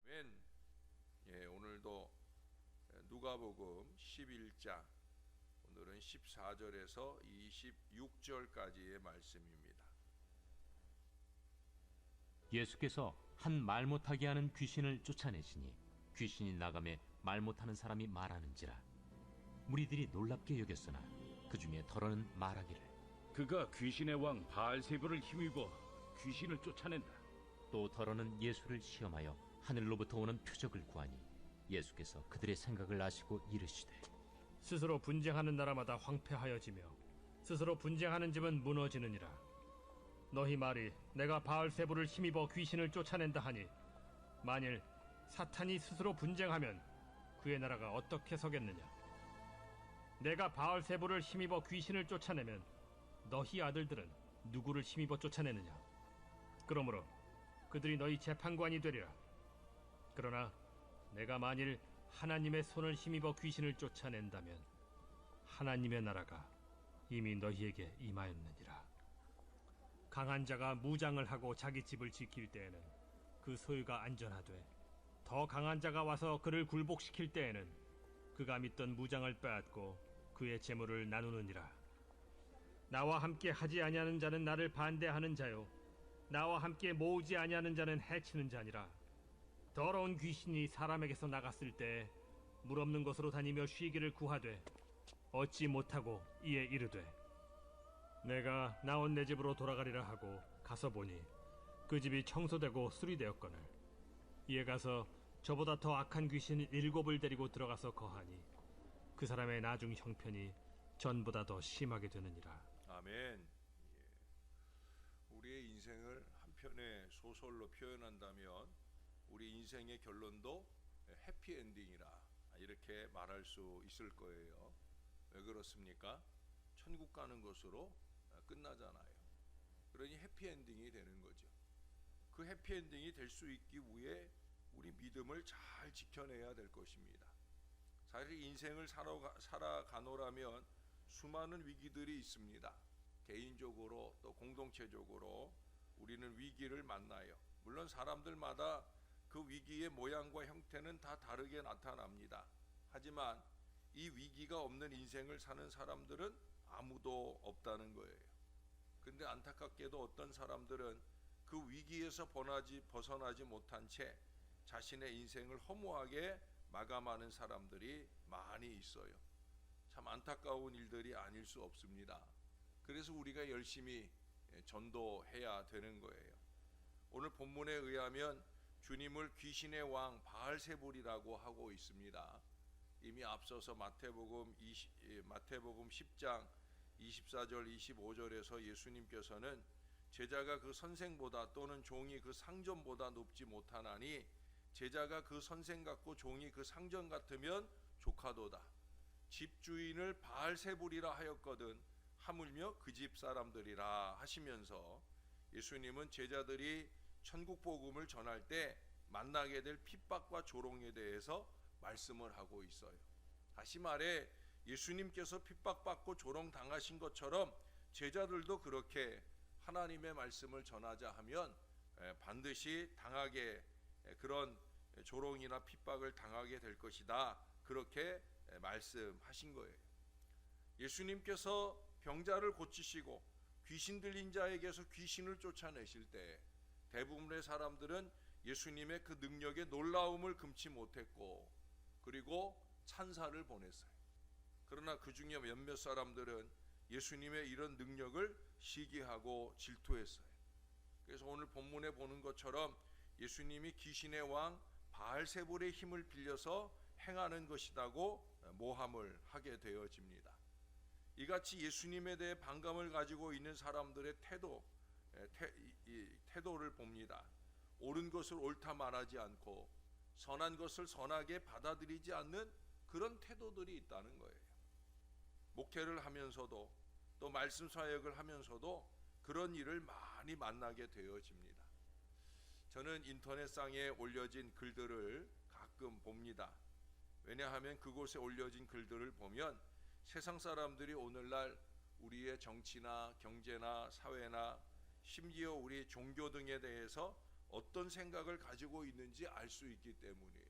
아멘. 오늘도 누가복음 11장, 오늘은 14절에서 26절까지의 말씀입니다. 예수께서 한 말 못하게 하는 귀신을 쫓아내시니 귀신이 나가매 말 못하는 사람이 말하는지라. 무리들이 놀랍게 여겼으나 그 중에 더러는 말하기를, 그가 귀신의 왕 바알세불을 힘입어 귀신을 쫓아낸다. 또 더러는 예수를 시험하여 하늘로부터 오는 표적을 구하니 예수께서 그들의 생각을 아시고 이르시되, 스스로 분쟁하는 나라마다 황폐하여지며 스스로 분쟁하는 집은 무너지느니라. 너희 말이 내가 바알세불을 힘입어 귀신을 쫓아낸다 하니, 만일 사탄이 스스로 분쟁하면 그의 나라가 어떻게 서겠느냐? 내가 바알세불을 힘입어 귀신을 쫓아내면 너희 아들들은 누구를 힘입어 쫓아내느냐? 그러므로 그들이 너희 재판관이 되리라. 그러나 내가 만일 하나님의 손을 힘입어 귀신을 쫓아낸다면 하나님의 나라가 이미 너희에게 임하였느니라. 강한 자가 무장을 하고 자기 집을 지킬 때에는 그 소유가 안전하되, 더 강한 자가 와서 그를 굴복시킬 때에는 그가 믿던 무장을 빼앗고 그의 재물을 나누느니라. 나와 함께 하지 아니하는 자는 나를 반대하는 자요, 나와 함께 모으지 아니하는 자는 해치는 자니라. 더러운 귀신이 사람에게서 나갔을 때 물 없는 곳으로 다니며 쉬기를 구하되 얻지 못하고 이에 이르되, 내가 나온 내 집으로 돌아가리라 하고 가서 보니 그 집이 청소되고 수리되었거늘, 이에 가서 저보다 더 악한 귀신 7을 데리고 들어가서 거하니 그 사람의 나중 형편이 전보다 더 심하게 되느니라. 아멘. 우리의 인생을 한편의 소설로 표현한다면 우리 인생의 결론도 해피엔딩이라 이렇게 말할 수 있을 거예요. 왜 그렇습니까? 천국 가는 것으로 끝나잖아요. 그러니 해피엔딩이 되는 거죠. 그 해피엔딩이 될 수 있기 위해 우리 믿음을 잘 지켜내야 될 것입니다. 사실 인생을 살아가노라면 수많은 위기들이 있습니다. 개인적으로 또 공동체적으로 우리는 위기를 만나요. 물론 사람들마다 그 위기의 모양과 형태는 다 다르게 나타납니다. 하지만 이 위기가 없는 인생을 사는 사람들은 아무도 없다는 거예요. 근데 안타깝게도 어떤 사람들은 그 위기에서 벗어나지 못한 채 자신의 인생을 허무하게 마감하는 사람들이 많이 있어요. 참 안타까운 일들이 아닐 수 없습니다. 그래서 우리가 열심히 전도해야 되는 거예요. 오늘 본문에 의하면 주님을 귀신의 왕 바알세불이라고 하고 있습니다. 이미 앞서서 마태복음 10장 24절 25절에서 예수님께서는 제자가 그 선생보다 또는 종이 그 상전보다 높지 못하나니 제자가 그 선생 같고 종이 그 상전 같으면 조카도다. 집주인을 바알세불이라 하였거든 하물며 그 집 사람들이라 하시면서 예수님은 제자들이 천국 복음을 전할 때 만나게 될 핍박과 조롱에 대해서 말씀을 하고 있어요. 다시 말해 예수님께서 핍박받고 조롱당하신 것처럼 제자들도 그렇게 하나님의 말씀을 전하자 하면 반드시 그런 조롱이나 핍박을 당하게 될 것이다. 그렇게 말씀하신 거예요. 예수님께서 병자를 고치시고 귀신 들린 자에게서 귀신을 쫓아내실 때 대부분의 사람들은 예수님의 그 능력의 놀라움을 금치 못했고 그리고 찬사를 보냈어요. 그러나 그 중에 몇몇 사람들은 예수님의 이런 능력을 시기하고 질투했어요. 그래서 오늘 본문에 보는 것처럼 예수님이 귀신의 왕 바알세불의 힘을 빌려서 행하는 것이라고 모함을 하게 되어집니다. 이같이 예수님에 대해 반감을 가지고 있는 사람들의 태도를 봅니다. 옳은 것을 옳다 말하지 않고 선한 것을 선하게 받아들이지 않는 그런 태도들이 있다는 거예요. 목회를 하면서도 또 말씀 사역을 하면서도 그런 일을 많이 만나게 되어집니다. 저는 인터넷상에 올려진 글들을 가끔 봅니다. 왜냐하면 그곳에 올려진 글들을 보면 세상 사람들이 오늘날 우리의 정치나 경제나 사회나 심지어 우리 종교 등에 대해서 어떤 생각을 가지고 있는지 알 수 있기 때문이에요.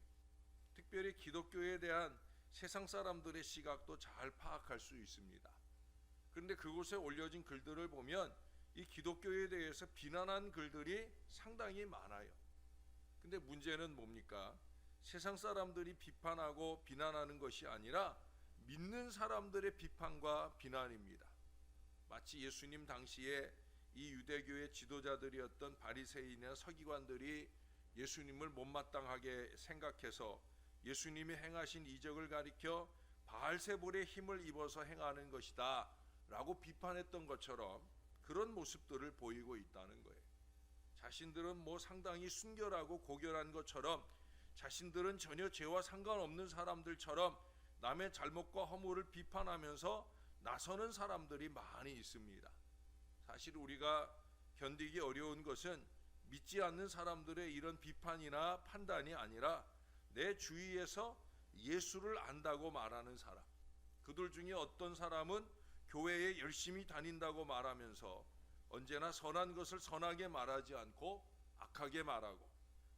특별히 기독교에 대한 세상 사람들의 시각도 잘 파악할 수 있습니다. 그런데 그곳에 올려진 글들을 보면 이 기독교에 대해서 비난한 글들이 상당히 많아요. 근데 문제는 뭡니까? 세상 사람들이 비판하고 비난하는 것이 아니라 믿는 사람들의 비판과 비난입니다. 마치 예수님 당시에 이 유대교의 지도자들이었던 바리새인이나 서기관들이 예수님을 못마땅하게 생각해서 예수님이 행하신 이적을 가리켜 바알세불의 힘을 입어서 행하는 것이다 라고 비판했던 것처럼 그런 모습들을 보이고 있다는 거예요. 자신들은 상당히 순결하고 고결한 것처럼, 자신들은 전혀 죄와 상관없는 사람들처럼 남의 잘못과 허물을 비판하면서 나서는 사람들이 많이 있습니다. 사실 우리가 견디기 어려운 것은 믿지 않는 사람들의 이런 비판이나 판단이 아니라 내 주위에서 예수를 안다고 말하는 사람, 그들 중에 어떤 사람은 교회에 열심히 다닌다고 말하면서 언제나 선한 것을 선하게 말하지 않고 악하게 말하고,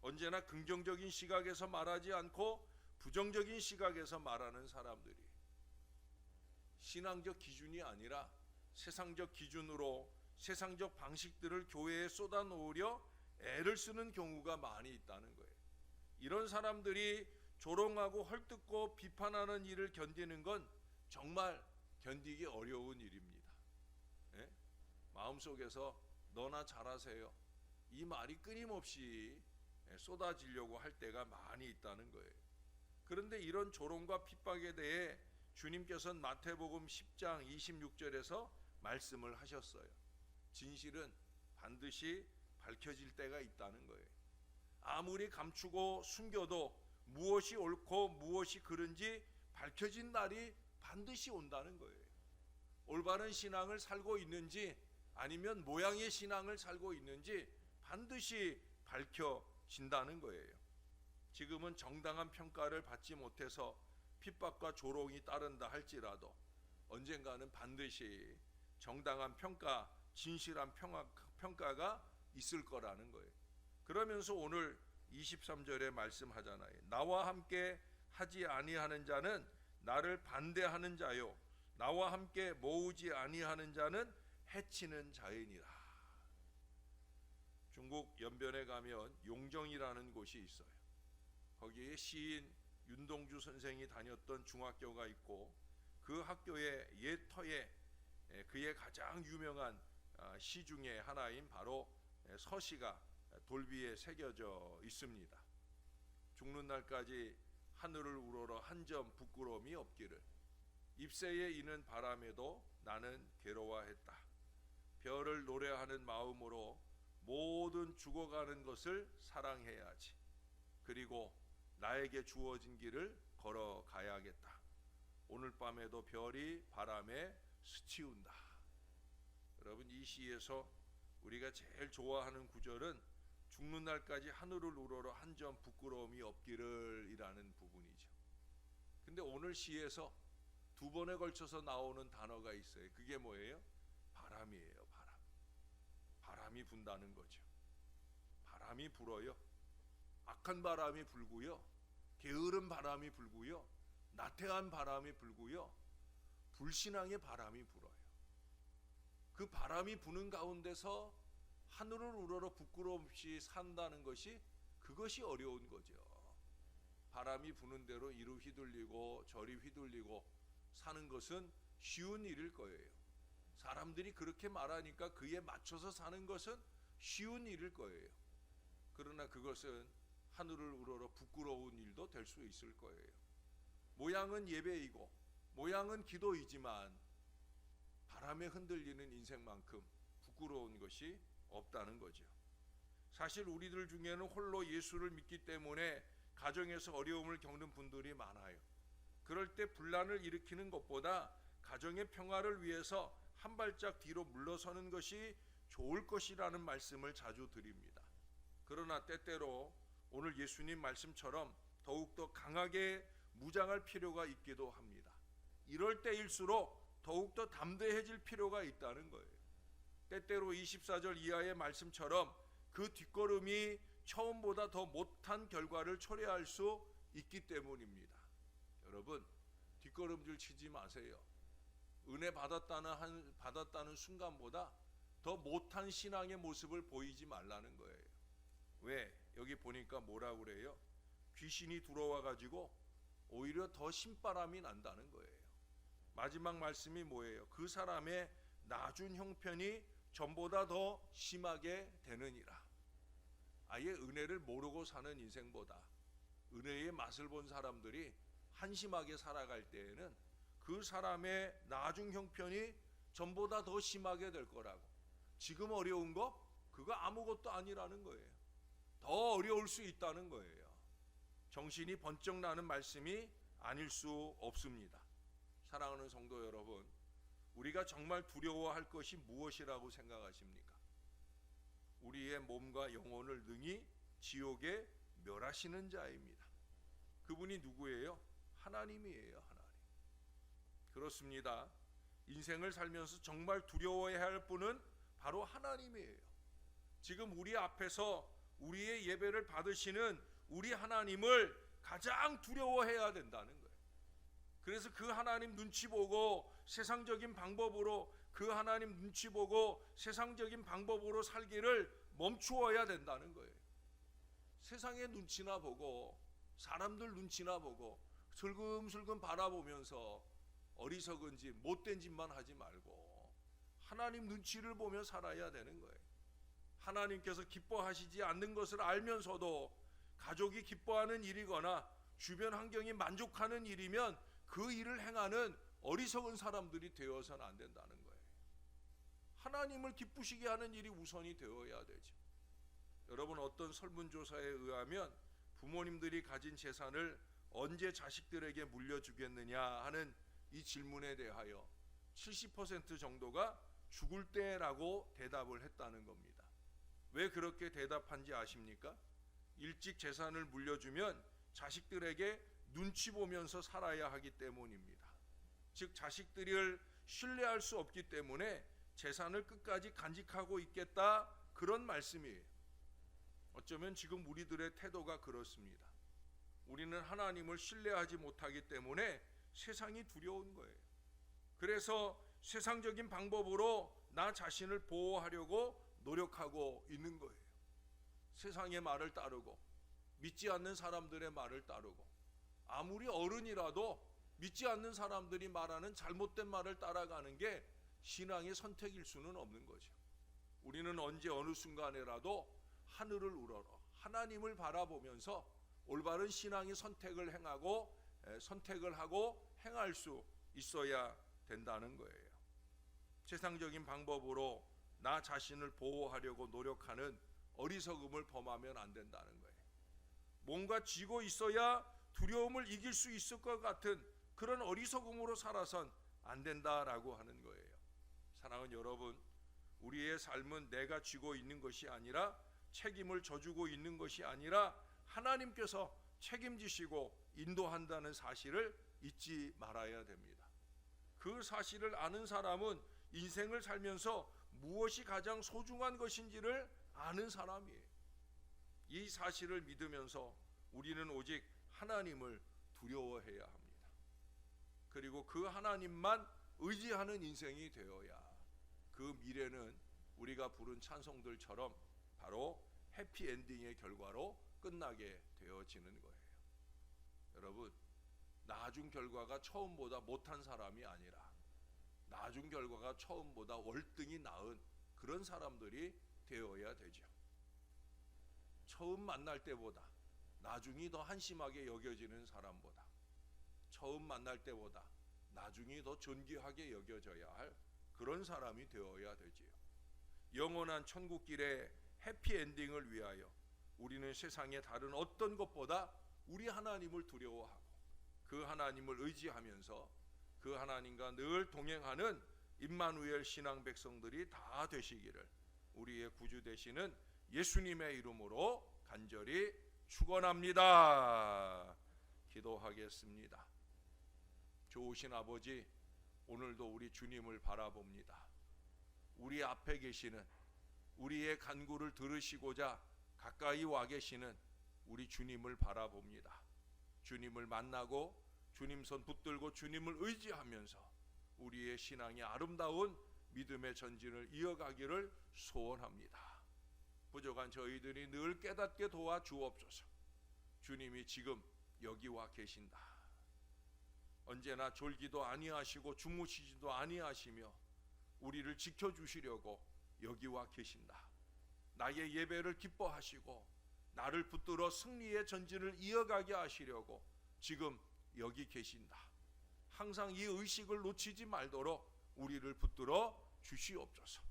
언제나 긍정적인 시각에서 말하지 않고 부정적인 시각에서 말하는 사람들이 신앙적 기준이 아니라 세상적 기준으로 세상적 방식들을 교회에 쏟아놓으려 애를 쓰는 경우가 많이 있다는 거예요. 이런 사람들이 조롱하고 헐뜯고 비판하는 일을 견디는 건 정말 견디기 어려운 일입니다. 예? 마음속에서 너나 잘하세요, 이 말이 끊임없이 쏟아지려고 할 때가 많이 있다는 거예요. 그런데 이런 조롱과 핍박에 대해 주님께서는 마태복음 10장 26절에서 말씀을 하셨어요. 진실은 반드시 밝혀질 때가 있다는 거예요. 아무리 감추고 숨겨도 무엇이 옳고 무엇이 그른지 밝혀진 날이 반드시 온다는 거예요. 올바른 신앙을 살고 있는지 아니면 모양의 신앙을 살고 있는지 반드시 밝혀진다는 거예요. 지금은 정당한 평가를 받지 못해서 핍박과 조롱이 따른다 할지라도 언젠가는 반드시 정당한 평가, 진실한 평가가 있을 거라는 거예요. 그러면서 오늘 23절에 말씀하잖아요. 나와 함께 하지 아니하는 자는 나를 반대하는 자요, 나와 함께 모으지 아니하는 자는 해치는 자이니라. 중국 연변에 가면 용정이라는 곳이 있어요. 거기에 시인 윤동주 선생이 다녔던 중학교가 있고, 그 학교의 옛 터에 그의 가장 유명한 시 중에 하나인 바로 서시가 돌비에 새겨져 있습니다. 죽는 날까지 하늘을 우러러 한 점 부끄러움이 없기를, 잎새에 이는 바람에도 나는 괴로워했다. 별을 노래하는 마음으로 모든 죽어가는 것을 사랑해야지. 그리고 나에게 주어진 길을 걸어가야겠다. 오늘 밤에도 별이 바람에 스치운다. 여러분, 이 시에서 우리가 제일 좋아하는 구절은 죽는 날까지 하늘을 우러러 한 점 부끄러움이 없기를 이라는 부분이죠. 근데 오늘 시에서 두 번에 걸쳐서 나오는 단어가 있어요. 그게 뭐예요? 바람이에요. 바람이 분다는 거죠. 바람이 불어요. 악한 바람이 불고요, 게으른 바람이 불고요, 나태한 바람이 불고요, 불신앙의 바람이 불어요. 그 바람이 부는 가운데서 하늘을 우러러 부끄러움 없이 산다는 것이, 그것이 어려운 거죠. 바람이 부는 대로 이리 휘둘리고 저리 휘둘리고 사는 것은 쉬운 일일 거예요. 사람들이 그렇게 말하니까 그에 맞춰서 사는 것은 쉬운 일일 거예요. 그러나 그것은 하늘을 우러러 부끄러운 일도 될 수 있을 거예요. 모양은 예배이고 모양은 기도이지만 바람에 흔들리는 인생만큼 부끄러운 것이 없다는 거죠. 사실 우리들 중에는 홀로 예수를 믿기 때문에 가정에서 어려움을 겪는 분들이 많아요. 그럴 때 분란을 일으키는 것보다 가정의 평화를 위해서 한 발짝 뒤로 물러서는 것이 좋을 것이라는 말씀을 자주 드립니다. 그러나 때때로 오늘 예수님 말씀처럼 더욱더 강하게 무장할 필요가 있기도 합니다. 이럴 때일수록 더욱더 담대해질 필요가 있다는 거예요. 때때로 24절 이하의 말씀처럼 그 뒷걸음이 처음보다 더 못한 결과를 초래할 수 있기 때문입니다. 여러분, 뒷걸음질 치지 마세요. 은혜 받았다는 순간보다 더 못한 신앙의 모습을 보이지 말라는 거예요. 왜? 여기 보니까 뭐라 그래요? 귀신이 들어와 가지고 오히려 더 신바람이 난다는 거예요. 마지막 말씀이 뭐예요? 그 사람의 나중 형편이 전보다 더 심하게 되느니라. 아예 은혜를 모르고 사는 인생보다 은혜의 맛을 본 사람들이 한심하게 살아갈 때에는 그 사람의 나중 형편이 전보다 더 심하게 될 거라고. 지금 어려운 거 그거 아무것도 아니라는 거예요. 더 어려울 수 있다는 거예요. 정신이 번쩍 나는 말씀이 아닐 수 없습니다. 사랑하는 성도 여러분, 우리가 정말 두려워할 것이 무엇이라고 생각하십니까? 우리의 몸과 영혼을 능히 지옥에 멸하시는 자입니다. 그분이 누구예요? 하나님이에요. 하나님. 그렇습니다. 인생을 살면서 정말 두려워해야 할 분은 바로 하나님이에요. 지금 우리 앞에서 우리의 예배를 받으시는 우리 하나님을 가장 두려워해야 된다는 거예요. 그래서 그 하나님 눈치 보고 세상적인 방법으로 세상적인 방법으로 살기를 멈추어야 된다는 거예요. 세상의 눈치나 보고 사람들 눈치나 보고 슬금슬금 바라보면서 어리석은지 못된 짓만 하지 말고 하나님 눈치를 보며 살아야 되는 거예요. 하나님께서 기뻐하시지 않는 것을 알면서도 가족이 기뻐하는 일이거나 주변 환경이 만족하는 일이면 그 일을 행하는 어리석은 사람들이 되어서는 안 된다는 거예요. 하나님을 기쁘시게 하는 일이 우선이 되어야 되죠. 여러분, 어떤 설문조사에 의하면 부모님들이 가진 재산을 언제 자식들에게 물려주겠느냐 하는 이 질문에 대하여 70% 정도가 죽을 때라고 대답을 했다는 겁니다. 왜 그렇게 대답한지 아십니까? 일찍 재산을 물려주면 자식들에게 눈치 보면서 살아야 하기 때문입니다. 즉 자식들을 신뢰할 수 없기 때문에 재산을 끝까지 간직하고 있겠다, 그런 말씀이에요. 어쩌면 지금 우리들의 태도가 그렇습니다. 우리는 하나님을 신뢰하지 못하기 때문에 세상이 두려운 거예요. 그래서 세상적인 방법으로 나 자신을 보호하려고 노력하고 있는 거예요. 세상의 말을 따르고 믿지 않는 사람들의 말을 따르고, 아무리 어른이라도 믿지 않는 사람들이 말하는 잘못된 말을 따라가는 게 신앙의 선택일 수는 없는 거죠. 우리는 언제 어느 순간에라도 하늘을 우러러 하나님을 바라보면서 올바른 신앙의 선택을 하고 행할 수 있어야 된다는 거예요. 세상적인 방법으로 나 자신을 보호하려고 노력하는 어리석음을 범하면 안 된다는 거예요. 뭔가 쥐고 있어야 두려움을 이길 수 있을 것 같은 그런 어리석음으로 살아선 안 된다라고 하는 거예요. 사랑하는 여러분, 우리의 삶은 내가 쥐고 있는 것이 아니라, 책임을 져주고 있는 것이 아니라 하나님께서 책임지시고 인도한다는 사실을 잊지 말아야 됩니다. 그 사실을 아는 사람은 인생을 살면서 무엇이 가장 소중한 것인지를 아는 사람이에요. 이 사실을 믿으면서 우리는 오직 하나님을 두려워해야 합니다. 그리고 그 하나님만 의지하는 인생이 되어야 그 미래는 우리가 부른 찬송들처럼 바로 해피엔딩의 결과로 끝나게 되어지는 거예요. 여러분, 나중 결과가 처음보다 못한 사람이 아니라 나중 결과가 처음보다 월등히 나은 그런 사람들이 되어야 되죠. 처음 만날 때보다 나중이 더 한심하게 여겨지는 사람보다 처음 만날 때보다 나중이 더 존귀하게 여겨져야 할 그런 사람이 되어야 되지요. 영원한 천국길의 해피엔딩을 위하여 우리는 세상의 다른 어떤 것보다 우리 하나님을 두려워하고 그 하나님을 의지하면서 그 하나님과 늘 동행하는 임마누엘 신앙 백성들이 다 되시기를 우리의 구주 되시는 예수님의 이름으로 간절히 축원합니다. 기도하겠습니다. 좋으신 아버지, 오늘도 우리 주님을 바라봅니다. 우리 앞에 계시는 우리의 간구를 들으시고자 가까이 와 계시는 우리 주님을 바라봅니다. 주님을 만나고 주님 손 붙들고 주님을 의지하면서 우리의 신앙의 아름다운 믿음의 전진을 이어가기를 소원합니다. 부족한 저희들이 늘 깨닫게 도와 주옵소서. 주님이 지금 여기 와 계신다. 언제나 졸기도 아니하시고 주무시지도 아니하시며 우리를 지켜주시려고 여기 와 계신다. 나의 예배를 기뻐하시고 나를 붙들어 승리의 전진을 이어가게 하시려고 지금 여기 계신다. 항상 이 의식을 놓치지 말도록 우리를 붙들어 주시옵소서.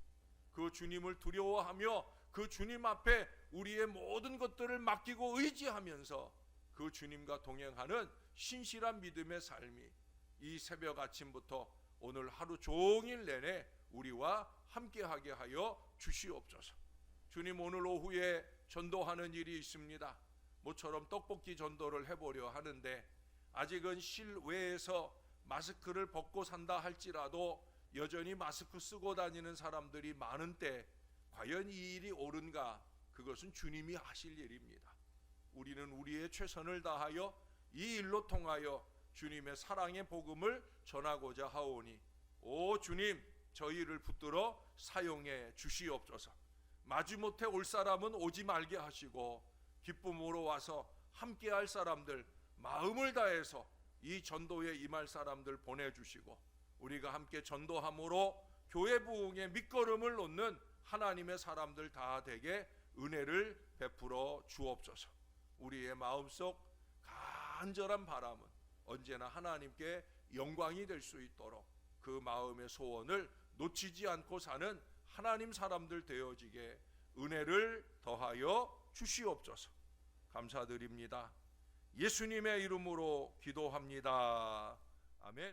그 주님을 두려워하며 그 주님 앞에 우리의 모든 것들을 맡기고 의지하면서 그 주님과 동행하는 신실한 믿음의 삶이 이 새벽 아침부터 오늘 하루 종일 내내 우리와 함께하게 하여 주시옵소서. 주님, 오늘 오후에 전도하는 일이 있습니다. 모처럼 떡볶이 전도를 해보려 하는데 아직은 실외에서 마스크를 벗고 산다 할지라도 여전히 마스크 쓰고 다니는 사람들이 많은 때 과연 이 일이 옳은가? 그것은 주님이 하실 일입니다. 우리는 우리의 최선을 다하여 이 일로 통하여 주님의 사랑의 복음을 전하고자 하오니 오 주님, 저희를 붙들어 사용해 주시옵소서. 마지못해 올 사람은 오지 말게 하시고 기쁨으로 와서 함께할 사람들, 마음을 다해서 이 전도에 임할 사람들 보내주시고 우리가 함께 전도함으로 교회 부흥의 밑거름을 놓는 하나님의 사람들 다 되게 은혜를 베풀어 주옵소서. 우리의 마음속 간절한 바람은 언제나 하나님께 영광이 될 수 있도록 그 마음의 소원을 놓치지 않고 사는 하나님 사람들 되어지게 은혜를 더하여 주시옵소서. 감사드립니다. 예수님의 이름으로 기도합니다. 아멘.